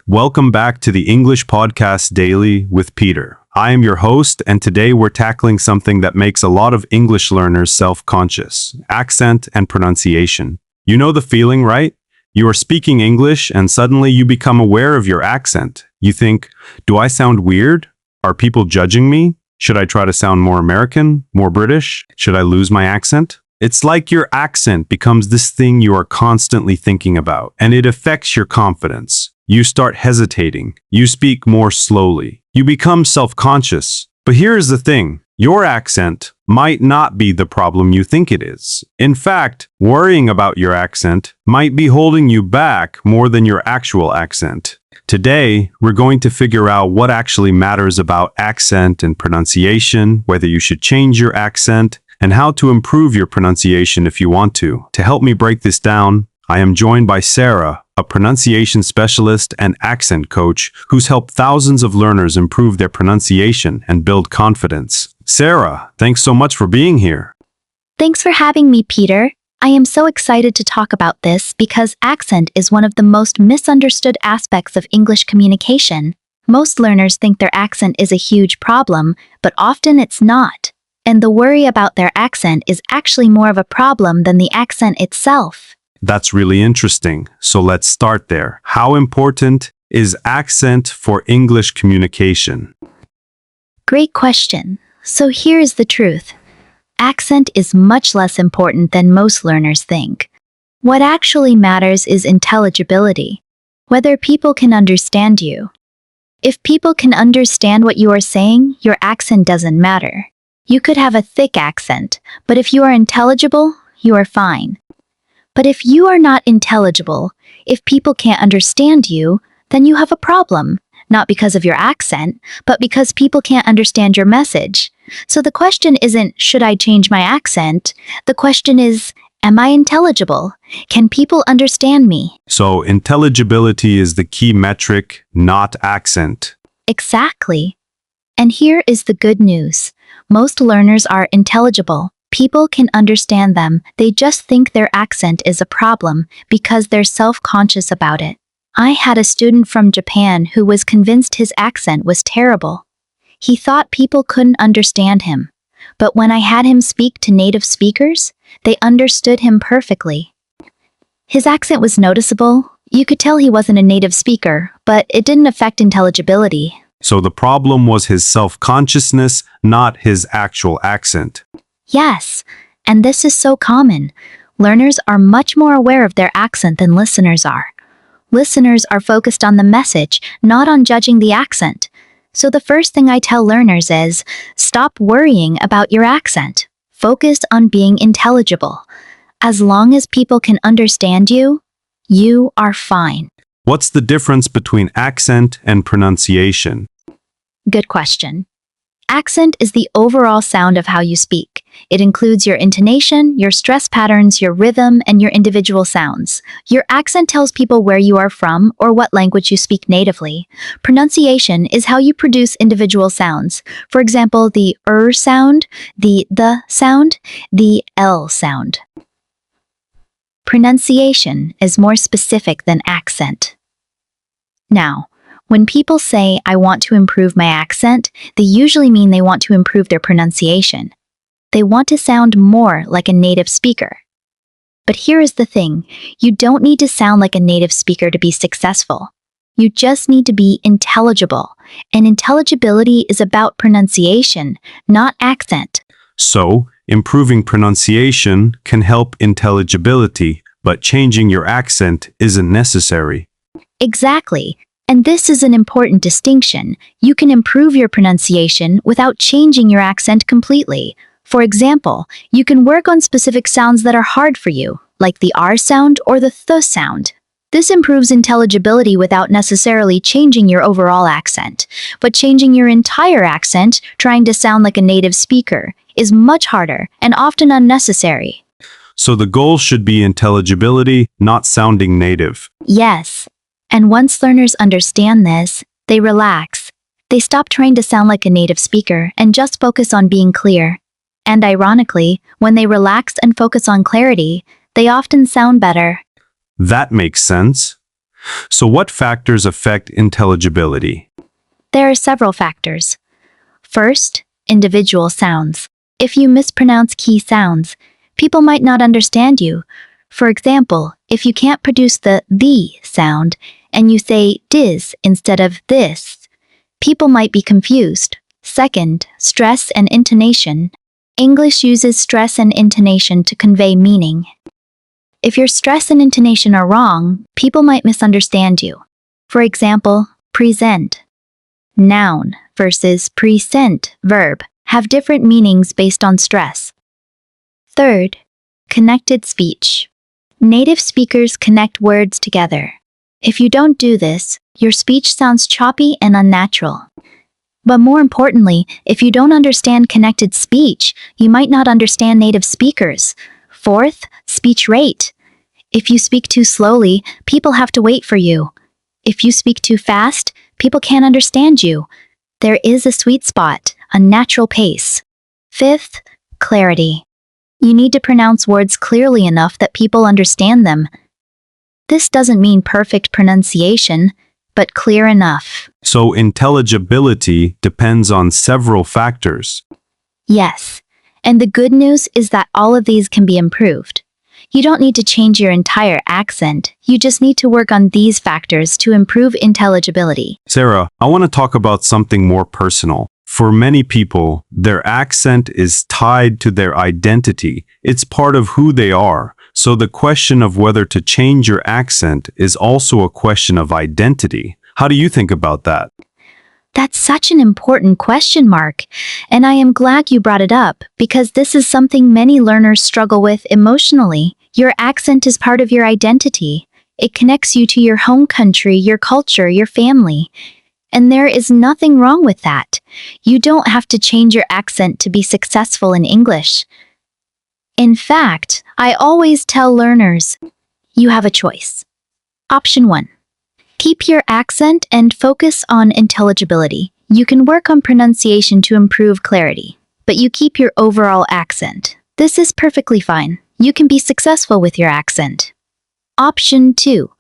Welcome back to the English Podcast Daily with Peter. I am your host, and today we're tackling something that makes a lot of English learners self-conscious: accent and pronunciation. You know the feeling, right? You are speaking English and suddenly you become aware of your accent. You think, do I sound weird? Are people judging me? Should I try to sound more American, more British? Should I lose my accent? It's like your accent becomes this thing you are constantly thinking about, and it affects your confidence. You start hesitating. You speak more slowly. You become self-conscious. But here's the thing. Your accent might not be the problem you think it is. In fact, worrying about your accent might be holding you back more than your actual accent. Today, we're going to figure out what actually matters about accent and pronunciation, whether you should change your accent, and how to improve your pronunciation if you want to. To help me break this down, I am joined by Sarah, a pronunciation specialist and accent coach who's helped thousands of learners improve their pronunciation and build confidence. Sarah, thanks so much for being here. Thanks for having me, Peter. I am so excited to talk about this because accent is one of the most misunderstood aspects of English communication. Most learners think their accent is a huge problem, but often it's not. And the worry about their accent is actually more of a problem than the accent itself. That's really interesting. So let's start there. How important is accent for English communication? Great question. So here's the truth. Accent is much less important than most learners think. What actually matters is intelligibility, whether people can understand you. If people can understand what you are saying, your accent doesn't matter. You could have a thick accent, but if you are intelligible, you are fine. But if you are not intelligible, if people can't understand you, then you have a problem, not because of your accent, but because people can't understand your message. So the question isn't, should I change my accent? The question is, am I intelligible? Can people understand me? So intelligibility is the key metric, not accent. Exactly. And here is the good news. Most learners are intelligible. People can understand them, they just think their accent is a problem because they're self-conscious about it. I had a student from Japan who was convinced his accent was terrible. He thought people couldn't understand him. But when I had him speak to native speakers, they understood him perfectly. His accent was noticeable. You could tell he wasn't a native speaker, but it didn't affect intelligibility. So the problem was his self-consciousness, not his actual accent. Yes, and this is so common. Learners are much more aware of their accent than listeners are. Listeners are focused on the message, not on judging the accent. So the first thing I tell learners is, stop worrying about your accent. Focus on being intelligible. As long as people can understand you, you are fine. What's the difference between accent and pronunciation? Good question. Accent is the overall sound of how you speak. It includes your intonation, your stress patterns, your rhythm, and your individual sounds. Your accent tells people where you are from or what language you speak natively. Pronunciation is how you produce individual sounds. For example, the sound, the sound, the L sound. Pronunciation is more specific than accent. Now, when people say, I want to improve my accent, they usually mean they want to improve their pronunciation. They want to sound more like a native speaker. But here is the thing, you don't need to sound like a native speaker to be successful. You just need to be intelligible, and intelligibility is about pronunciation, not accent. So, improving pronunciation can help intelligibility, but changing your accent isn't necessary. Exactly. And this is an important distinction. You can improve your pronunciation without changing your accent completely. For example, you can work on specific sounds that are hard for you, like the R sound or the th sound. This improves intelligibility without necessarily changing your overall accent. But changing your entire accent, trying to sound like a native speaker, is much harder and often unnecessary. So the goal should be intelligibility, not sounding native. Yes. And once learners understand this, they relax. They stop trying to sound like a native speaker and just focus on being clear. And ironically, when they relax and focus on clarity, they often sound better. That makes sense. So what factors affect intelligibility? There are several factors. First, individual sounds. If you mispronounce key sounds, people might not understand you. For example, if you can't produce the sound and you say dis instead of this, people might be confused. Second, stress and intonation. English uses stress and intonation to convey meaning. If your stress and intonation are wrong, people might misunderstand you. For example, present, noun versus present, verb, have different meanings based on stress. Third, connected speech. Native speakers connect words together. If you don't do this, your speech sounds choppy and unnatural. But more importantly, if you don't understand connected speech, you might not understand native speakers. Fourth, speech rate. If you speak too slowly, people have to wait for you. If you speak too fast, people can't understand you. There is a sweet spot, a natural pace. Fifth, clarity. You need to pronounce words clearly enough that people understand them. This doesn't mean perfect pronunciation, but clear enough. So intelligibility depends on several factors. Yes, and the good news is that all of these can be improved. You don't need to change your entire accent, you just need to work on these factors to improve intelligibility. Sarah, I want to talk about something more personal. For many people, their accent is tied to their identity. It's part of who they are. So the question of whether to change your accent is also a question of identity. How do you think about that? That's such an important question, Mark, and I am glad you brought it up because this is something many learners struggle with emotionally. Your accent is part of your identity. It connects you to your home country, your culture, your family. And there is nothing wrong with that. You don't have to change your accent to be successful in English. In fact, I always tell learners, you have a choice. Option 1. Keep your accent and focus on intelligibility. You can work on pronunciation to improve clarity, but you keep your overall accent. This is perfectly fine. You can be successful with your accent. Option 2.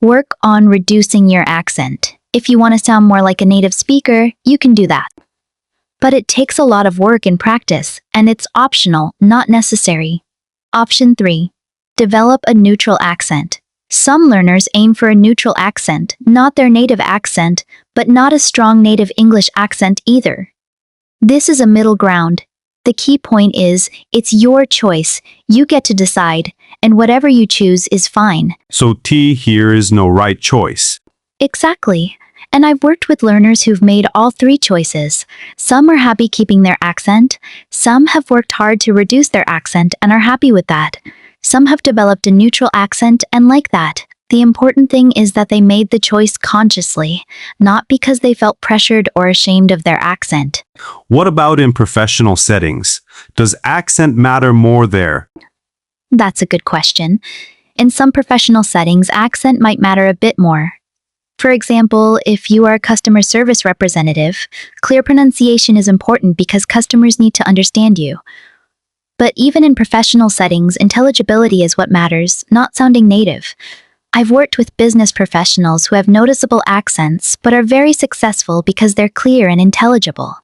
Work on reducing your accent. If you want to sound more like a native speaker, you can do that. But it takes a lot of work and practice, and it's optional, not necessary. Option 3. Develop a neutral accent. Some learners aim for a neutral accent, not their native accent, but not a strong native English accent either. This is a middle ground. The key point is, it's your choice. You get to decide, and whatever you choose is fine. So T here is no right choice. Exactly. And I've worked with learners who've made all three choices. Some are happy keeping their accent. Some have worked hard to reduce their accent and are happy with that. Some have developed a neutral accent and like that. The important thing is that they made the choice consciously, not because they felt pressured or ashamed of their accent. What about in professional settings? Does accent matter more there? That's a good question. In some professional settings, accent might matter a bit more. For example, if you are a customer service representative, clear pronunciation is important because customers need to understand you. But even in professional settings, intelligibility is what matters, not sounding native. I've worked with business professionals who have noticeable accents but are very successful because they're clear and intelligible.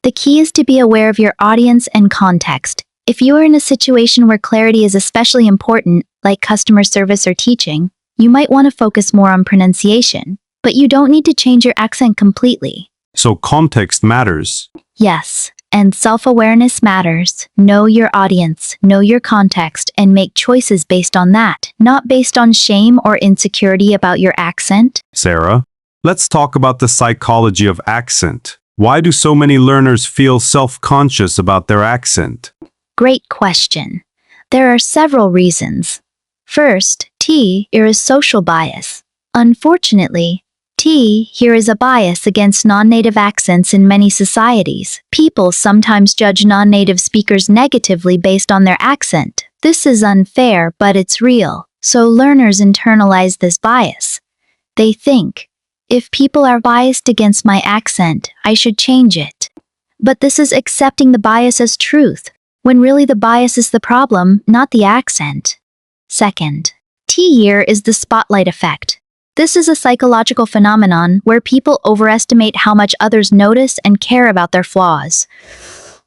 The key is to be aware of your audience and context. If you are in a situation where clarity is especially important, like customer service or teaching, you might want to focus more on pronunciation, but you don't need to change your accent completely. So context matters. Yes, and self-awareness matters. Know your audience, know your context, and make choices based on that, not based on shame or insecurity about your accent. Sarah, let's talk about the psychology of accent. Why do so many learners feel self-conscious about their accent? Great question. There are several reasons. First, here is social bias. Unfortunately, here is a bias against non-native accents in many societies. People sometimes judge non-native speakers negatively based on their accent. This is unfair, but it's real. So learners internalize this bias. They think, if people are biased against my accent, I should change it. But this is accepting the bias as truth, when really the bias is the problem, not the accent. Second, here is the spotlight effect. This is a psychological phenomenon where people overestimate how much others notice and care about their flaws.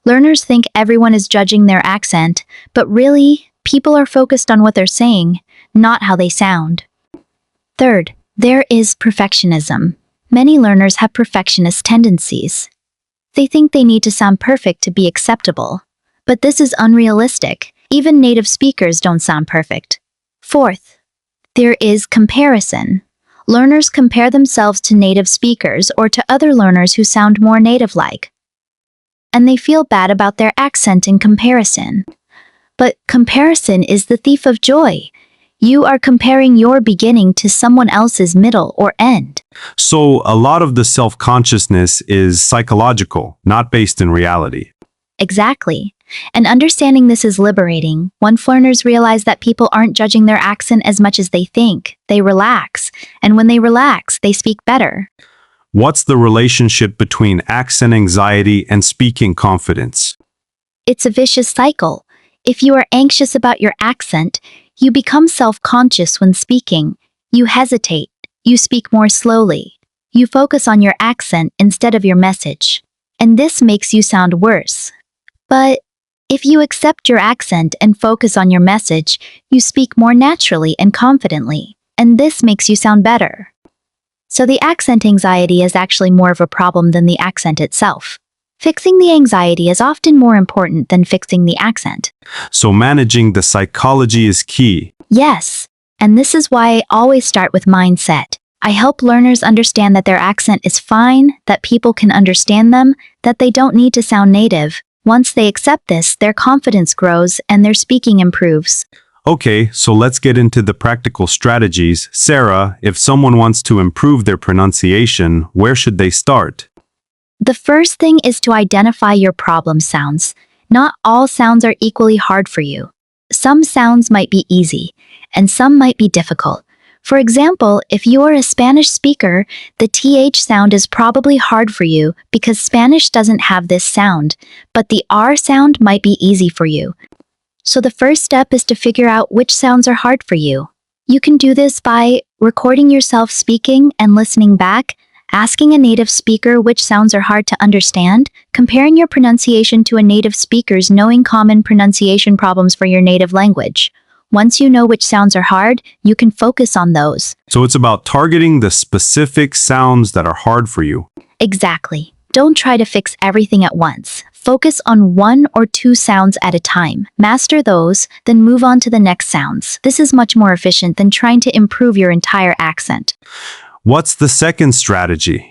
Learners think everyone is judging their accent, but really, people are focused on what they're saying, not how they sound. Third, there is perfectionism. Many learners have perfectionist tendencies. They think they need to sound perfect to be acceptable. But this is unrealistic. Even native speakers don't sound perfect. Fourth, there is comparison. Learners compare themselves to native speakers or to other learners who sound more native-like. And they feel bad about their accent in comparison. But comparison is the thief of joy. You are comparing your beginning to someone else's middle or end. So a lot of the self-consciousness is psychological, not based in reality. Exactly. And understanding this is liberating. Once learners realize that people aren't judging their accent as much as they think, they relax. And when they relax, they speak better. What's the relationship between accent anxiety and speaking confidence? It's a vicious cycle. If you are anxious about your accent, you become self-conscious when speaking. You hesitate. You speak more slowly. You focus on your accent instead of your message. And this makes you sound worse. But if you accept your accent and focus on your message, you speak more naturally and confidently. And this makes you sound better. So the accent anxiety is actually more of a problem than the accent itself. Fixing the anxiety is often more important than fixing the accent. So managing the psychology is key. Yes, and this is why I always start with mindset. I help learners understand that their accent is fine, that people can understand them, that they don't need to sound native. Once they accept this, their confidence grows and their speaking improves. Okay, so let's get into the practical strategies. Sarah, if someone wants to improve their pronunciation, where should they start? The first thing is to identify your problem sounds. Not all sounds are equally hard for you. Some sounds might be easy, and some might be difficult. For example, if you are a Spanish speaker, the TH sound is probably hard for you because Spanish doesn't have this sound, but the R sound might be easy for you. So the first step is to figure out which sounds are hard for you. You can do this by recording yourself speaking and listening back, asking a native speaker which sounds are hard to understand, comparing your pronunciation to a native speaker's, knowing common pronunciation problems for your native language. Once you know which sounds are hard, you can focus on those. So it's about targeting the specific sounds that are hard for you. Exactly. Don't try to fix everything at once. Focus on 1 or 2 sounds at a time. Master those, then move on to the next sounds. This is much more efficient than trying to improve your entire accent. What's the second strategy?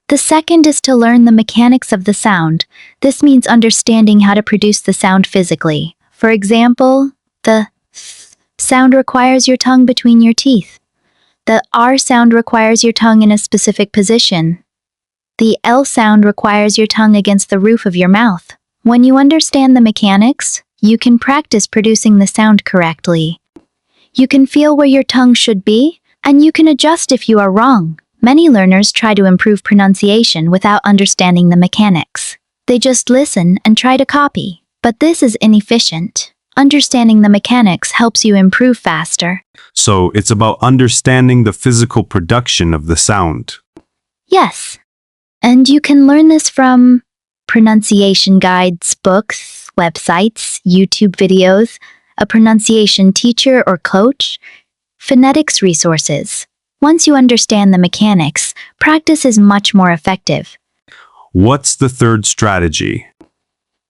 The second is to learn the mechanics of the sound. This means understanding how to produce the sound physically. For example, the th sound requires your tongue between your teeth. The R sound requires your tongue in a specific position. The L sound requires your tongue against the roof of your mouth. When you understand the mechanics, you can practice producing the sound correctly. You can feel where your tongue should be, and you can adjust if you are wrong. Many learners try to improve pronunciation without understanding the mechanics. They just listen and try to copy, but this is inefficient. Understanding the mechanics helps you improve faster. So it's about understanding the physical production of the sound. Yes, and you can learn this from pronunciation guides, books, websites, YouTube videos, a pronunciation teacher or coach, phonetics resources. Once you understand the mechanics, practice is much more effective. What's the third strategy?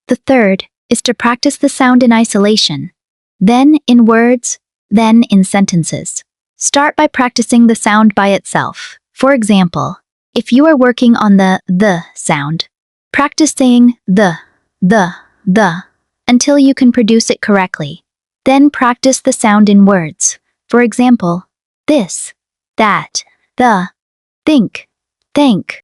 The third is to practice the sound in isolation, then in words, then in sentences. Start by practicing the sound by itself. For example, if you are working on the sound, practice saying the, until you can produce it correctly. Then practice the sound in words. For example, this, that, the, think, thank.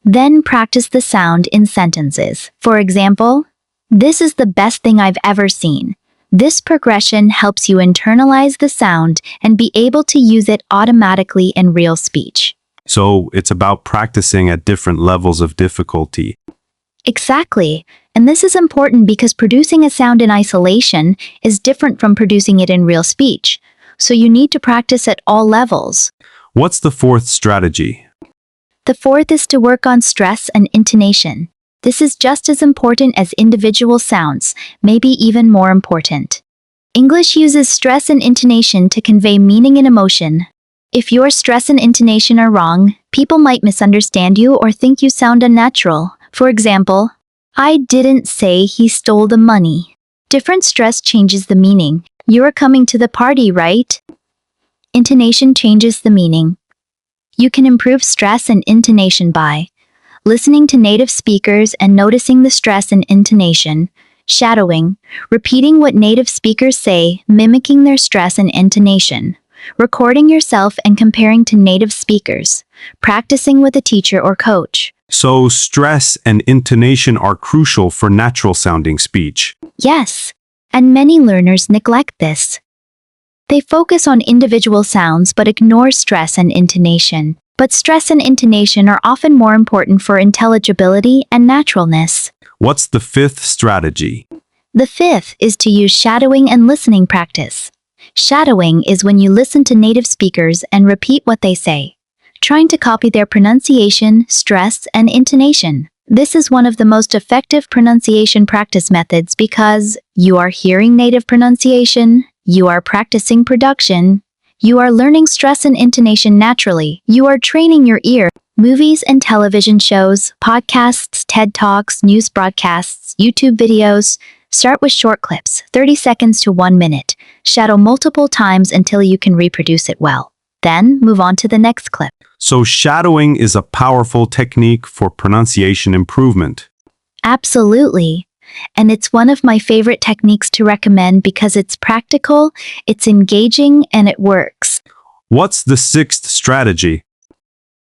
Then practice the sound in sentences. For example, this is the best thing I've ever seen. This progression helps you internalize the sound and be able to use it automatically in real speech. So it's about practicing at different levels of difficulty. Exactly. And this is important because producing a sound in isolation is different from producing it in real speech. so you need to practice at all levels. What's the fourth strategy? The fourth is to work on stress and intonation. This is just as important as individual sounds, maybe even more important. English uses stress and intonation to convey meaning and emotion. If your stress and intonation are wrong, people might misunderstand you or think you sound unnatural. For example, I didn't say he stole the money. Different stress changes the meaning. You are coming to the party, right? Intonation changes the meaning. You can improve stress and intonation by listening to native speakers and noticing the stress and intonation, shadowing, repeating what native speakers say, mimicking their stress and intonation, recording yourself and comparing to native speakers, practicing with a teacher or coach. So stress and intonation are crucial for natural-sounding speech. Yes, and many learners neglect this. They focus on individual sounds but ignore stress and intonation. But stress and intonation are often more important for intelligibility and naturalness. What's the fifth strategy? The fifth is to use shadowing and listening practice. Shadowing is when you listen to native speakers and repeat what they say, trying to copy their pronunciation, stress, and intonation. This is one of the most effective pronunciation practice methods because you are hearing native pronunciation, you are practicing production, you are learning stress and intonation naturally. You are training your ear. Movies and television shows, podcasts, TED Talks, news broadcasts, YouTube videos. Start with short clips, 30 seconds to 1 minute. Shadow multiple times until you can reproduce it well. Then move on to the next clip. So shadowing is a powerful technique for pronunciation improvement. Absolutely. And it's one of my favorite techniques to recommend because it's practical, it's engaging, and it works. What's the sixth strategy?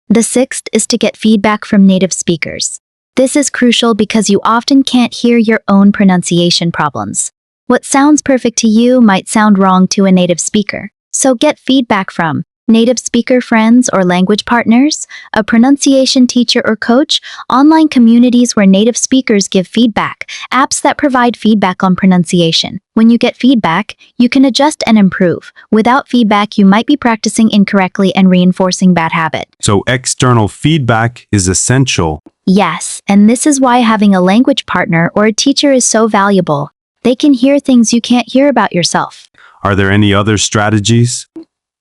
The sixth is to get feedback from native speakers. This is crucial because you often can't hear your own pronunciation problems. What sounds perfect to you might sound wrong to a native speaker. So get feedback from native speaker friends or language partners, a pronunciation teacher or coach, online communities where native speakers give feedback, apps that provide feedback on pronunciation. When you get feedback, you can adjust and improve. Without feedback, you might be practicing incorrectly and reinforcing bad habit. So external feedback is essential. Yes, and this is why having a language partner or a teacher is so valuable. They can hear things you can't hear about yourself. Are there any other strategies?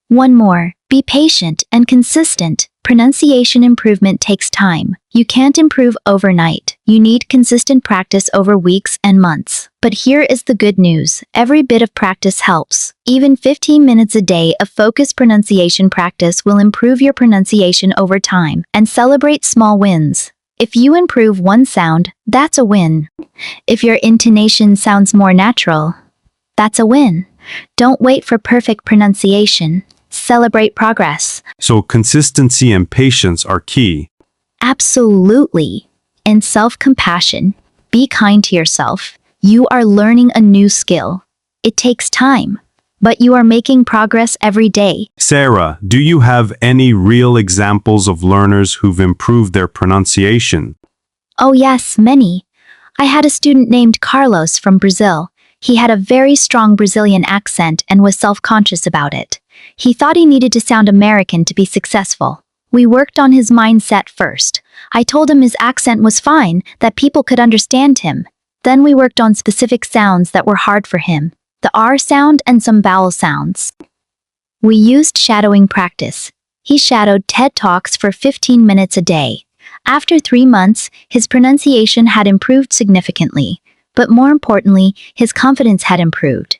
One more. Be patient and consistent. Pronunciation improvement takes time. You can't improve overnight. You need consistent practice over weeks and months. But here is the good news. Every bit of practice helps. Even 15 minutes a day of focused pronunciation practice will improve your pronunciation over time. And celebrate small wins. If you improve one sound, that's a win. If your intonation sounds more natural, that's a win. Don't wait for perfect pronunciation. Celebrate progress. So consistency and patience are key. Absolutely. And self-compassion. Be kind to yourself. You are learning a new skill. It takes time, but you are making progress every day. Sarah, do you have any real examples of learners who've improved their pronunciation? Oh yes, many. I had a student named Carlos from Brazil. He had a very strong Brazilian accent and was self-conscious about it. He thought he needed to sound American to be successful. We worked on his mindset first. I told him his accent was fine, that people could understand him. Then we worked on specific sounds that were hard for him, the R sound and some vowel sounds. We used shadowing practice. He shadowed TED Talks for 15 minutes a day. After 3 months, his pronunciation had improved significantly, but more importantly, his confidence had improved.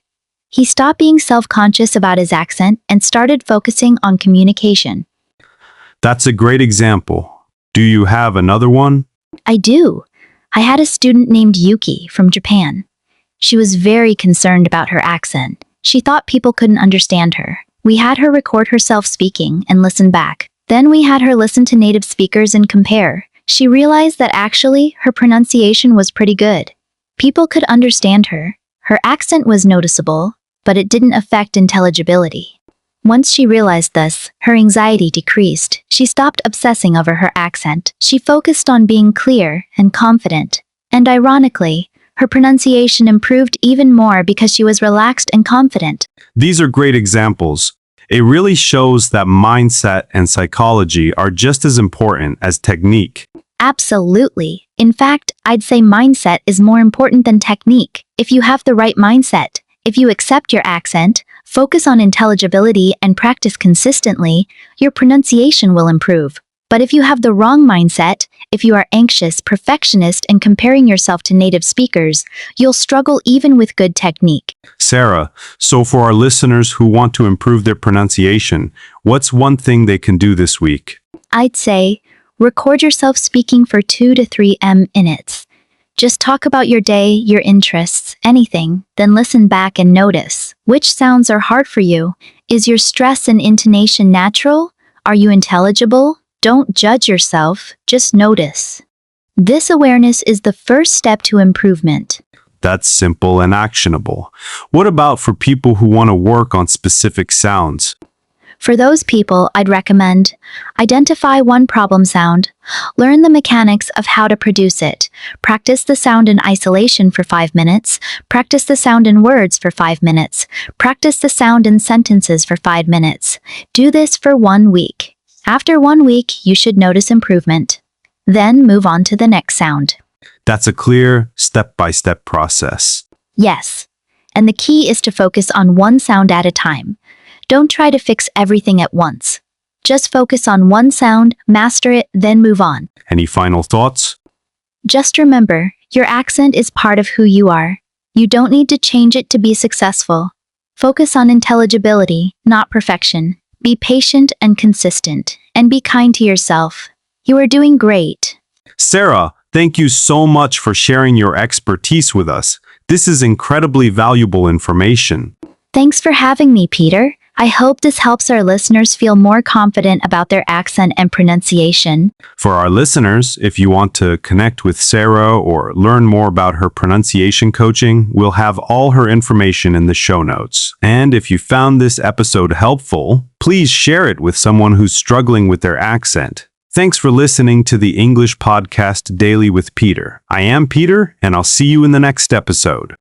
He stopped being self-conscious about his accent and started focusing on communication. That's a great example. Do you have another one? I do. I had a student named Yuki from Japan. She was very concerned about her accent. She thought people couldn't understand her. We had her record herself speaking and listen back. Then we had her listen to native speakers and compare. She realized that actually her pronunciation was pretty good. People could understand her. Her accent was noticeable, but it didn't affect intelligibility. Once she realized this, her anxiety decreased. She stopped obsessing over her accent. She focused on being clear and confident. And ironically, her pronunciation improved even more because she was relaxed and confident. These are great examples. It really shows that mindset and psychology are just as important as technique. Absolutely. In fact, I'd say mindset is more important than technique. If you have the right mindset, if you accept your accent, focus on intelligibility, and practice consistently, your pronunciation will improve. But if you have the wrong mindset, if you are anxious, perfectionist, and comparing yourself to native speakers, you'll struggle even with good technique. Sarah, so for our listeners who want to improve their pronunciation, what's one thing they can do this week? I'd say, record yourself speaking for 2 to 3 minutes. Just talk about your day, your interests, anything, then listen back and notice. Which sounds are hard for you? Is your stress and intonation natural? Are you intelligible? Don't judge yourself, just notice. This awareness is the first step to improvement. That's simple and actionable. What about for people who want to work on specific sounds? For those people, I'd recommend identify one problem sound, learn the mechanics of how to produce it, practice the sound in isolation for 5 minutes, practice the sound in words for 5 minutes, practice the sound in sentences for 5 minutes. Do this for 1 week. After 1 week, you should notice improvement. Then move on to the next sound. That's a clear, step-by-step process. Yes, and the key is to focus on one sound at a time. Don't try to fix everything at once. Just focus on one sound, master it, then move on. Any final thoughts? Just remember, your accent is part of who you are. You don't need to change it to be successful. Focus on intelligibility, not perfection. Be patient and consistent, and be kind to yourself. You are doing great. Sarah, thank you so much for sharing your expertise with us. This is incredibly valuable information. Thanks for having me, Peter. I hope this helps our listeners feel more confident about their accent and pronunciation. For our listeners, if you want to connect with Sarah or learn more about her pronunciation coaching, we'll have all her information in the show notes. And if you found this episode helpful, please share it with someone who's struggling with their accent. Thanks for listening to the English Podcast Daily with Peter. I am Peter, and I'll see you in the next episode.